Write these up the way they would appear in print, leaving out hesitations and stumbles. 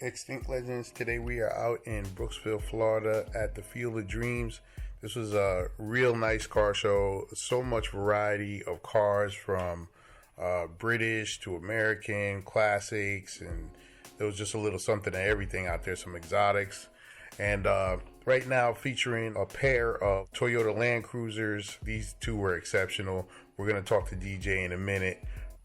Extinct Legends. Today we are out in Brooksville, Florida at the Field of Dreams. This was a real nice car show. So much variety of cars from British to American classics, and there was just a little something of everything out there, some exotics. And right now featuring a pair of Toyota Land Cruisers. These two were exceptional. We're going to talk to DJ in a minute.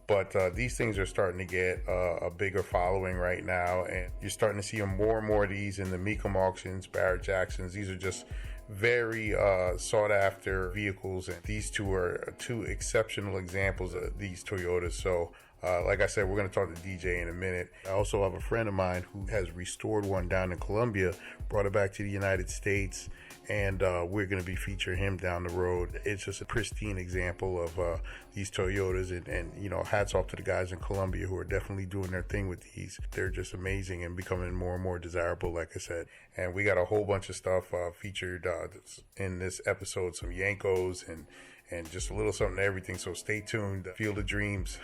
But these things are starting to get a bigger following right now, and you're starting to see more and more of these in the Mecum auctions, Barrett Jacksons. These are just very sought after vehicles, and these two are two exceptional examples of these Toyotas. So like I said, we're going to talk to DJ in a minute. I also have a friend of mine who has restored one down in Colombia, brought it back to the United States, and we're going to be featuring him down the road. It's just a pristine example of these Toyotas, and you know, hats off to the guys in Colombia who are definitely doing their thing with these. They're just amazing and becoming more and more desirable, like I said. And we got a whole bunch of stuff featured in this episode, some Yankos and just a little something to everything. So stay tuned. Field of Dreams,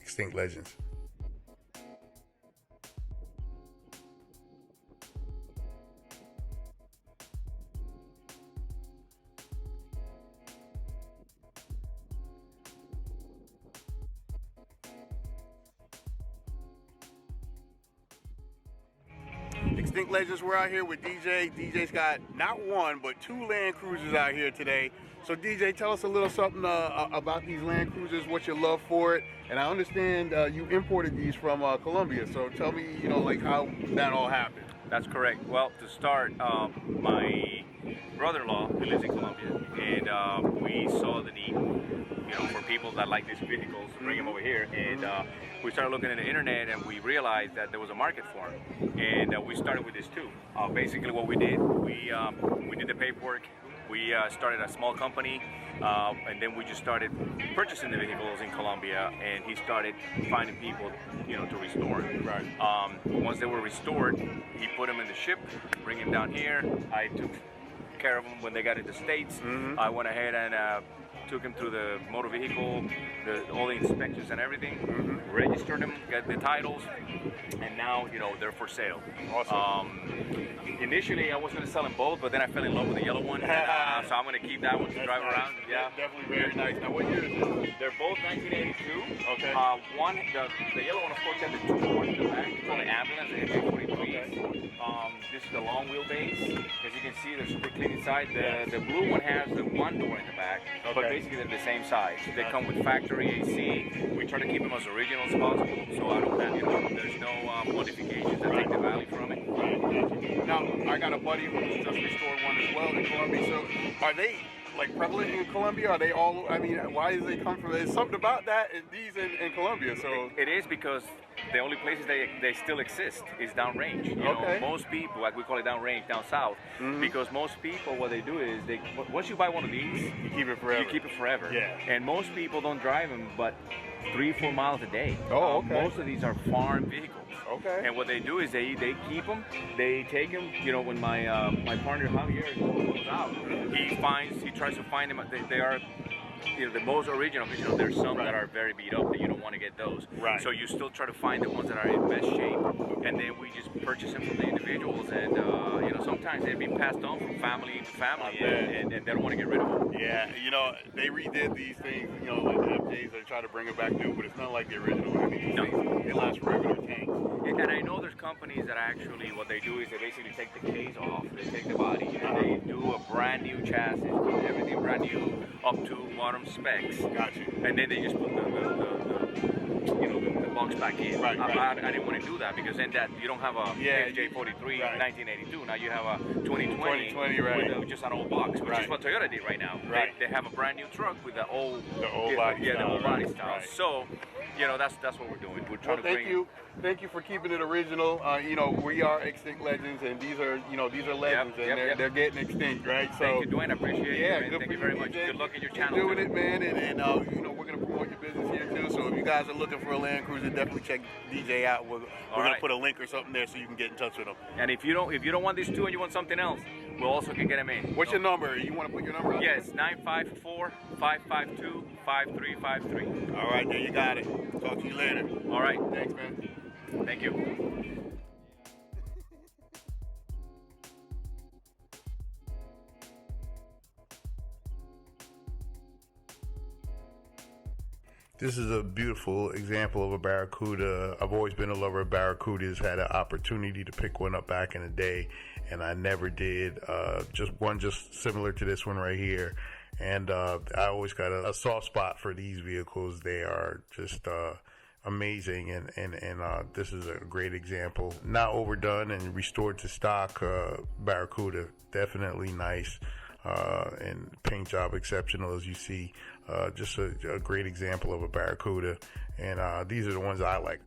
Extinct Legends. Extinct Legends, we're out here with DJ. DJ's got not one, but two Land Cruisers out here today. So DJ, tell us a little something about these Land Cruisers, what's your love for it? And I understand you imported these from Colombia, so tell me, you know, like how that all happened. That's correct. Well, to start, my brother-in-law, who lives in Colombia, and we saw the need, you know, for people that like these vehicles, bring them over here. And we started looking at the internet, and we realized that there was a market for them. And we started with this too. Basically, what we did, we did the paperwork. We started a small company, and then we just started purchasing the vehicles in Colombia, and he started finding people, you know, to restore them. Right. Once they were restored, he put them in the ship, bring them down here. I took care of them when they got into the States. I went ahead and took them through the motor vehicle, all the inspections and everything, registered them, got the titles, and now, you know, they're for sale. Awesome. Initially, I was going to sell them both, but then I fell in love with the yellow one, and, so I'm going to keep that one to drive nice. around. Yeah, definitely very nice. Now, what year is this? They're both 1982. Okay. The yellow one, of course, had the two doors in the back, called the ambulance, the FA43. This is the long wheelbase. As you can see, they're super clean inside. The blue one has the one door in the back, but basically they're the same size. They come with factory AC. We try to keep them as original as possible, so I don't have, you know, there's no modifications that take the value from it. Now, I got a buddy who's just restored one as well in Colombia. So, are they like prevalent in Colombia? Are they all? I mean, why does they come from? There's something about that in these in Colombia. So it is because the only places they still exist is downrange. You know, most people, like we call it downrange, down south, because most people, what they do is once you buy one of these, you keep it forever. You keep it forever. Yeah. And most people don't drive them, but 3-4 miles a day. Oh, okay. Most of these are farm vehicles. Okay. And what they do is they keep them, they take them. You know, when my partner Javier goes out, he tries to find them. They are, you know, the most original. You know, there's some that are very beat up that you don't want to get those. Right. So you still try to find the ones that are in best shape, and then we just purchase them from the individuals. And you know, sometimes they've been passed on from family to family, and they don't want to get rid of them. Yeah, you know, they redid these things. You know, like the FJs, they try to bring it back new, but it's not like the original. I mean, these things, they last forever. They're tanks. And I know there's companies that actually, what they do is they basically take the case off, they take the body, and they do a brand new chassis, everything brand new, up to modern specs. Got you. And then they just put the box back in. Right. I didn't want to do that, because then that you don't have a FJ43 1982. Now you have a 2020 with just an old box, which is what Toyota did right now. Right. They have a brand new truck with the old body style. The old body style. Right. So, you know, that's what we're doing. We're trying to bring. Thank you for keeping it original. You know, we are Extinct Legends, and these are legends, and they're getting extinct, right? So thank you, Dwayne. I appreciate it. Yeah, Thank you very much. Good luck in your channel. You're doing it, man, and you know, we're gonna promote your business here too. So if you guys are looking for a Land Cruiser, definitely check DJ out. We're gonna put a link or something there so you can get in touch with him. And if you don't want these two and you want something else, we also can get them in. What's your number? You want to put your number out? Yes, 954-552-5353. All right, there you got it. Talk to you later. All right. Thanks, man. Thank you. This is a beautiful example of a Barracuda. I've always been a lover of Barracudas, had an opportunity to pick one up back in the day, and I never did. Just one just similar to this one right here. And I always got a soft spot for these vehicles. They are just amazing, and this is a great example. Not overdone and restored to stock Barracuda. Definitely nice. And paint job exceptional, as you see. Just a great example of a Barracuda, and these are the ones I like.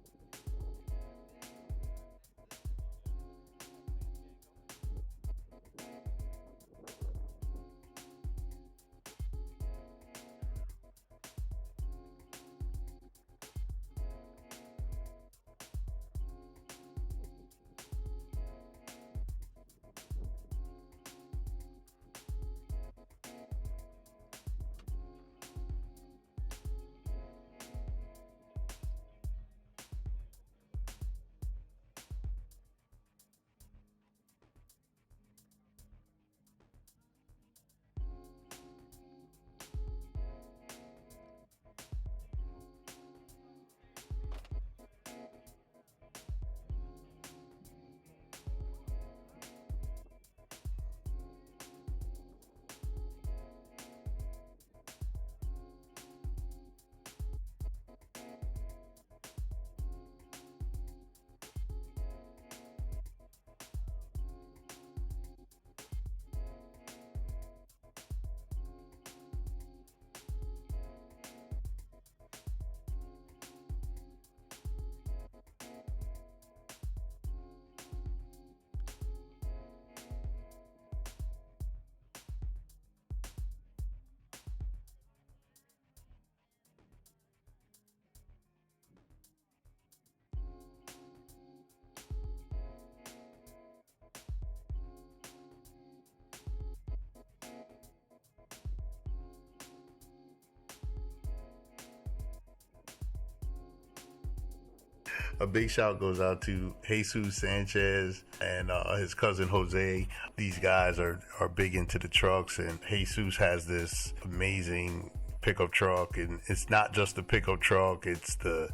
A big shout goes out to Jesus Sanchez and his cousin Jose. These guys are big into the trucks, and Jesus has this amazing pickup truck, and it's not just the pickup truck, it's the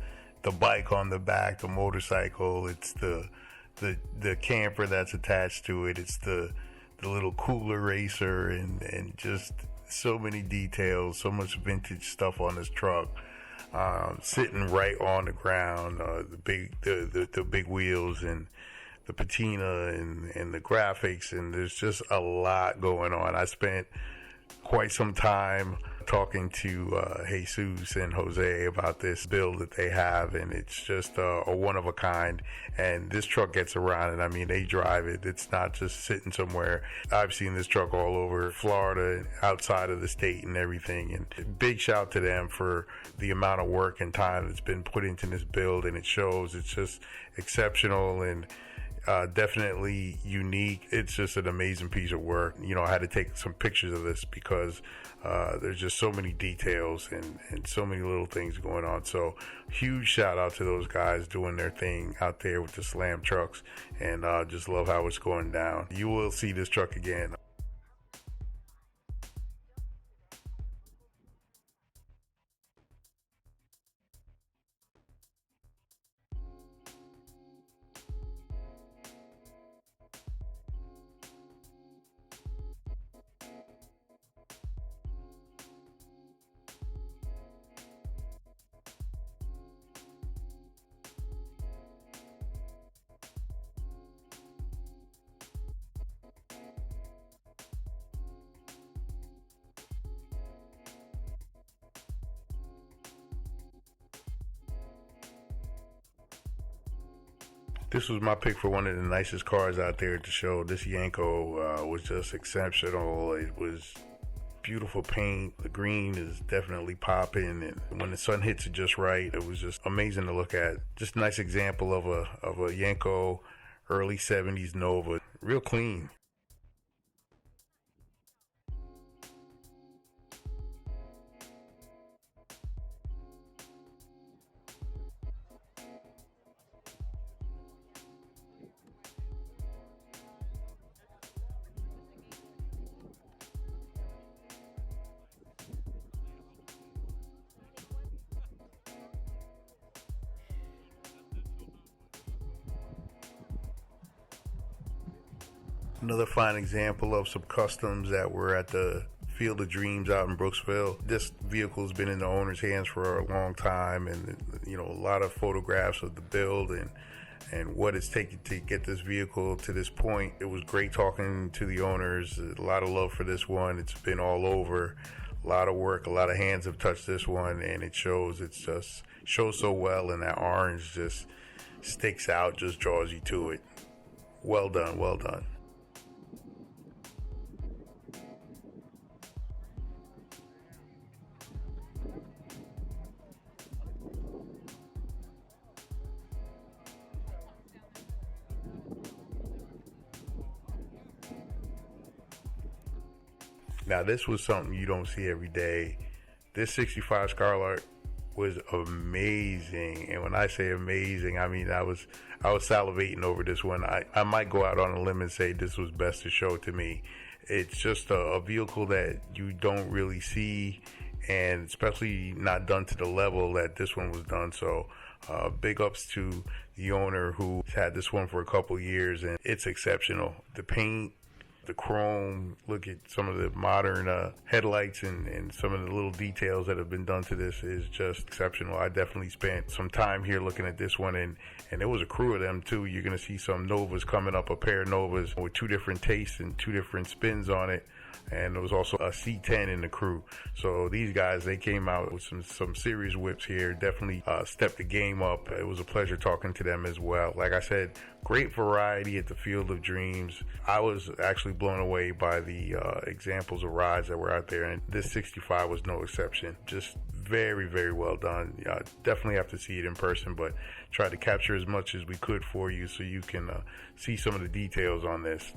bike on the back, the motorcycle, it's the camper that's attached to it, it's the little cooler racer, and just so many details, so much vintage stuff on this truck. Sitting right on the ground, the big wheels and the patina and the graphics, and there's just a lot going on. I spent quite some time talking to Jesus and Jose about this build that they have, and it's just a one of a kind. And this truck gets around, and I mean, they drive it. It's not just sitting somewhere. I've seen this truck all over Florida, outside of the state and everything. And big shout to them for the amount of work and time that's been put into this build, and it shows. It's just exceptional and definitely unique. It's just an amazing piece of work. You know, I had to take some pictures of this because there's just so many details and so many little things going on. So huge shout out to those guys doing their thing out there with the Slam trucks, and just love how it's going down. You will see this truck again. This was my pick for one of the nicest cars out there at the show. This Yanko was just exceptional. It was beautiful paint. The green is definitely popping, and when the sun hits it just right, it was just amazing to look at. Just a nice example of a Yanko early 70s Nova. Real clean. Another fine example of some customs that were at the Field of Dreams out in Brooksville. This vehicle's been in the owner's hands for a long time, and a lot of photographs of the build and what it's taken to get this vehicle to this point. It was great talking to the owners. A lot of love for this one. It's been all over. A lot of work, a lot of hands have touched this one, and it shows. It's just shows so well, and that orange just sticks out, just draws you to it. Well done, well done. Now this was something you don't see every day. This 65 Scarlet was amazing, and when I say amazing, I mean I was salivating over this one. I might go out on a limb and say this was best to show to me. It's just a vehicle that you don't really see, and especially not done to the level that this one was done. So big ups to the owner who had this one for a couple years, and it's exceptional. The paint, the chrome, look at some of the modern headlights and some of the little details that have been done to this is just exceptional. I definitely spent some time here looking at this one, and there was a crew of them too. You're going to see some Novas coming up, a pair of Novas with two different tastes and two different spins on it. And there was also a C10 in the crew. So these guys, they came out with some serious whips here. Definitely stepped the game up. It was a pleasure talking to them as well. Like I said, great variety at the Field of Dreams. I was actually blown away by the examples of rides that were out there, and this 65 was no exception. Just very, very well done. Definitely have to see it in person, but tried to capture as much as we could for you so you can see some of the details on this.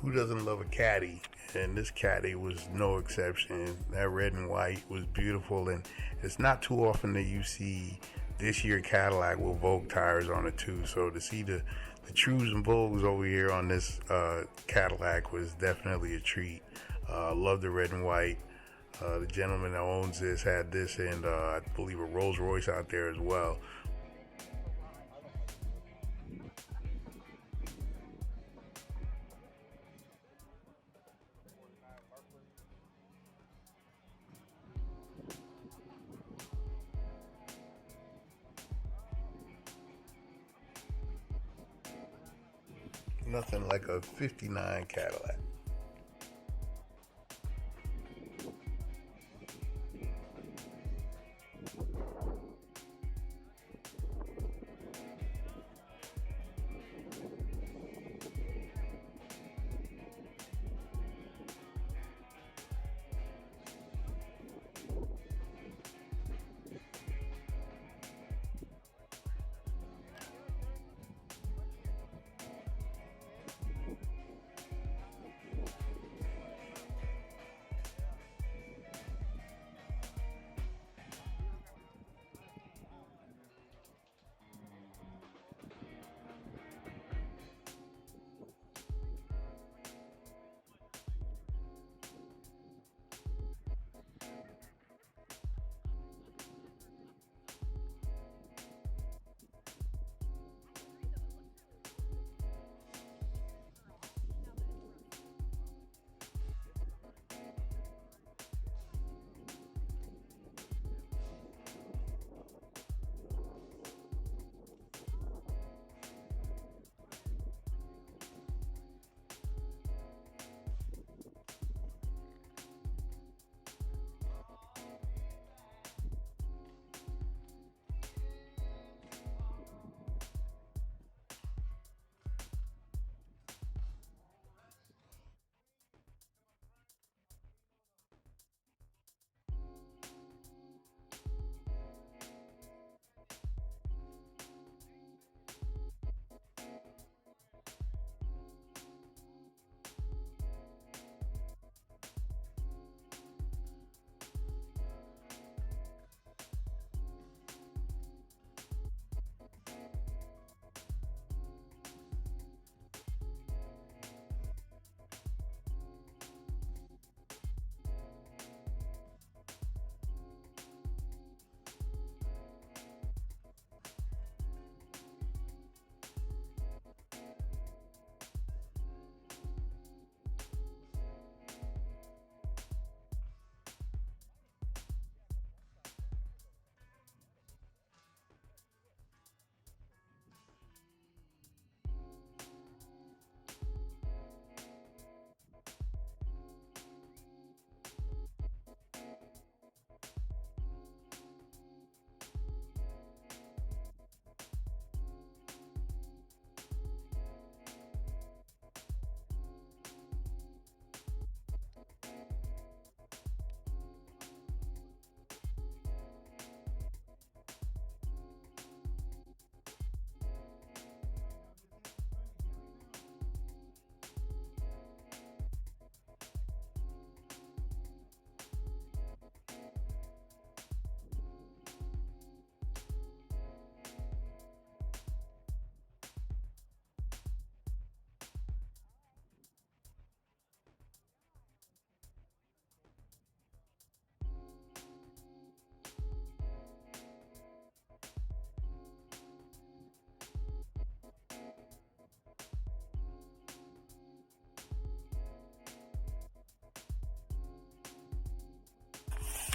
Who doesn't love a caddy? And this caddy was no exception. That red and white was beautiful, and it's not too often that you see this year Cadillac with Vogue tires on it too. So to see the Trues and Vogues over here on this Cadillac was definitely a treat. Love the red and white. The gentleman that owns this had this and I believe a Rolls Royce out there as well. Nothing like a 59 Cadillac.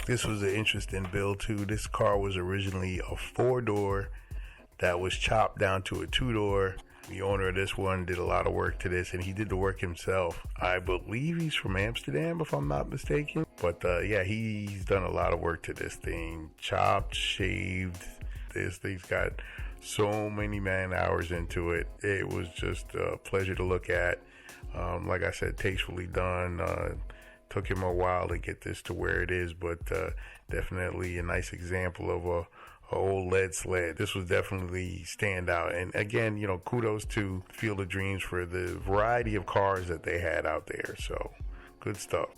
This was an interesting build too. This car was originally a 4-door that was chopped down to a 2-door. The owner of this one did a lot of work to this, and he did the work himself. I believe he's from Amsterdam, if I'm not mistaken. But yeah, he's done a lot of work to this thing. Chopped, shaved. This thing's got so many man hours into it. It was just a pleasure to look at. Like I said, tastefully done. Took him a while to get this to where it is, but definitely a nice example of a old lead sled. This was definitely stand out. And again, kudos to Field of Dreams for the variety of cars that they had out there. So good stuff.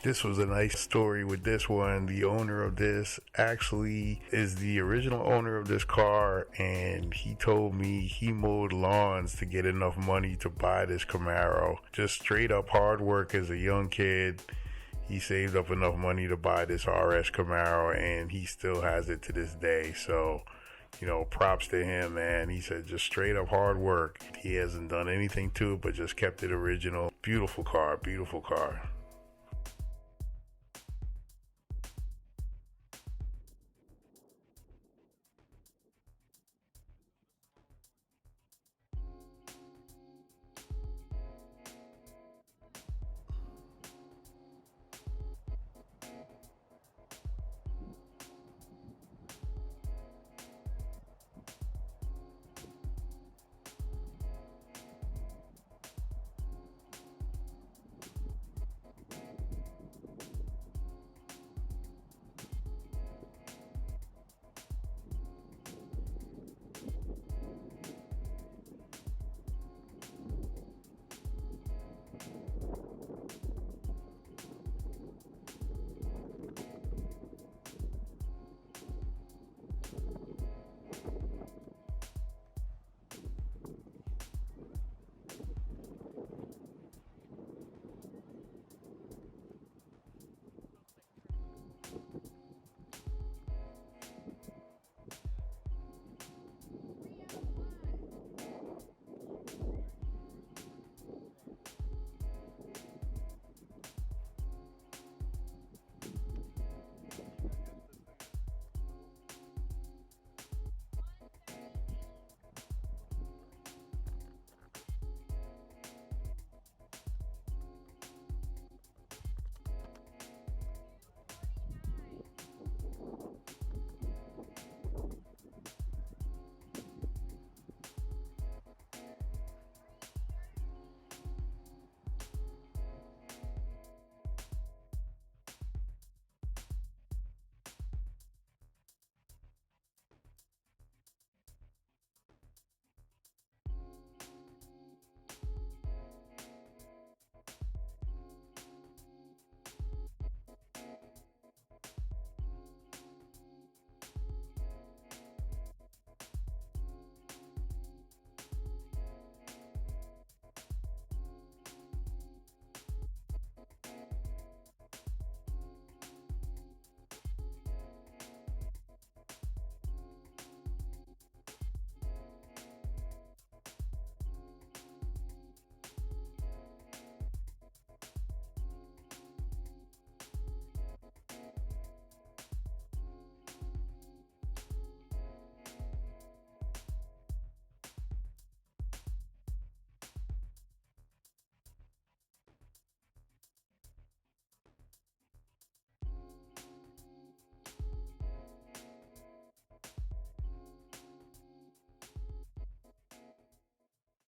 This was a nice story with this one. The owner of this actually is the original owner of this car, and he told me he mowed lawns to get enough money to buy this Camaro. Just straight up hard work as a young kid. He saved up enough money to buy this RS Camaro, and he still has it to this day. So, props to him, man. He said just straight up hard work. He hasn't done anything to it, but just kept it original. Beautiful car, beautiful car.